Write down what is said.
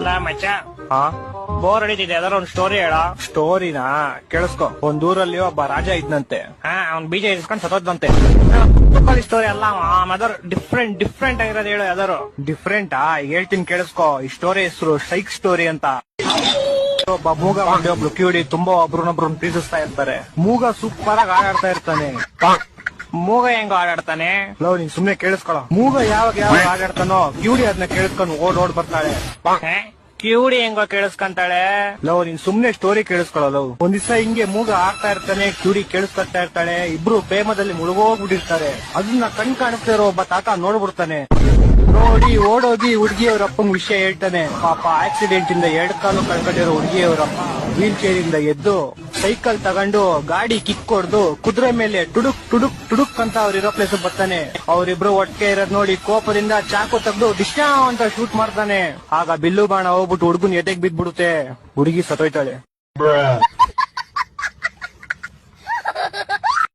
ಮಚ್ಚ ಹಾ ಬೋರ್ ಹೊಡಿತಿದೆ ಯಾವ್ದಾರ ಒಂದ್ ಸ್ಟೋರಿ ಹೇಳ. ಸ್ಟೋರಿನಾ ಕೇಳಿಸ್ಕೊ. ಒಂದೂರಲ್ಲಿ ಒಬ್ಬ ರಾಜ ಇದ್ನಂತೆ. ಅವ್ನ್ ಬೀಜ ಇಸ್ಕೊಂಡ್ ಸತ್ತೋದಂತೆ. ಸ್ಟೋರಿ ಅಲ್ಲ ಯಾವ್ದಾರು ಡಿಫ್ರೆಂಟ್ ಆಗಿರೋದು ಹೇಳು ಯಾವ್ದಾರು. ಡಿಫ್ರೆಂಟಾ ಹೇಳ್ತೀನಿ ಕೇಳಿಸ್ಕೊ. ಈ ಸ್ಟೋರಿ ಹೆಸರು ಸೈಕ್ ಸ್ಟೋರಿ ಅಂತ. ಒಬ್ಬ ಮೂಗ ಮಾಡಿ ಒಬ್ರು ಕಿವಿಡಿ ತುಂಬಾ ಒಬ್ರನ್ನೊಬ್ರನ್ನ ಪ್ರೀತಿಸ್ತಾ ಇರ್ತಾರೆ. ಮೂಗ ಸೂಪರ್ ಆಗಿ ಆಡಾಡ್ತಾ ಇರ್ತಾನೆ. ಮೂಗ ಹೆಂಗ ಆಡಾಡ್ತಾನೆ? ಲವ್ ನೀನ್ ಸುಮ್ನೆ ಕೇಳಿಸ್ಕೊಳ. ಮೂಗ ಯಾವಾಗ ಆಡಾಡ್ತಾನೋ ಕಿವಿಡಿ ಅದನ್ನ ಕೇಳಿಸ್ಕೊಂಡು ಓಡ್ ಬರ್ತಾಳೆ. ಕಿವುಡಿ ಹೆಂಗೋ ಕೇಳಿಸ್ಕೊಂತಾಳೆ? ಲವ್ ನೀನ್ ಸುಮ್ನೆ ಸ್ಟೋರಿ ಕೇಳಿಸ್ಕೊಳ. ಲವ್ ಒಂದ್ ದಿವಸ ಹಿಂಗೆ ಮೂಗ ಆಡ್ತಾ ಇರ್ತಾನೆ, ಕಿವಿಡಿ ಕೇಳಿಸ್ಕೊತಾ ಇರ್ತಾಳೆ. ಇಬ್ರು ಪ್ರೇಮದಲ್ಲಿ ಮುಳುಗೋಗ್ಬಿಟ್ಟಿರ್ತಾರೆ. ಅದನ್ನ ಕಾಣಿಸ್ತಾ ಇರೋ ಒಬ್ಬ ತಾತ ನೋಡ್ಬಿಡ್ತಾನೆ. ನೋಡಿ ಓಡೋಗಿ ಹುಡುಗಿಯವ್ರ ಅಪ್ಪಂಗ್ ವಿಷಯ ಹೇಳ್ತಾನೆ. ಪಾಪ ಆಕ್ಸಿಡೆಂಟ್ ಇಂದ 2 ಕಾಲು ಕಳ್ಕೊಂಡಿರೋ ಹುಡುಗಿಯವರಪ್ಪ ವೀಲ್ ಚೇರ್ ಇಂದ ಎದ್ದು ಸೈಕಲ್ ತಗೊಂಡು ಗಾಡಿ ಕಿಕ್ ಹೊಡ್ದು ಕುದುರೆ ಮೇಲೆ ಟುಡುಕ್ ಟುಡುಕ್ ಟುಡುಕ್ ಅಂತ ಅವ್ರಿರೋ ಪ್ಲೇಸ್ ಬರ್ತಾನೆ. ಅವ್ರಿಬ್ರು ಒಟ್ಟಿಗೆ ಇರೋದ್ ನೋಡಿ ಕೋಪದಿಂದ ಚಾಕು ತೆಗ್ದು ಡಿಶ್ಯಾ ಅಂತ ಶೂಟ್ ಮಾಡ್ತಾನೆ. ಆಗ ಬಿಲ್ಲು ಬಾಣ ಹೋಗ್ಬಿಟ್ಟು ಹುಡುಗನ್ ಎದೆಗ್ ಬಿದ್ಬಿಡುತ್ತೆ. ಹುಡುಗಿ ಸತ್ತೋಯ್ತಾಳೆ.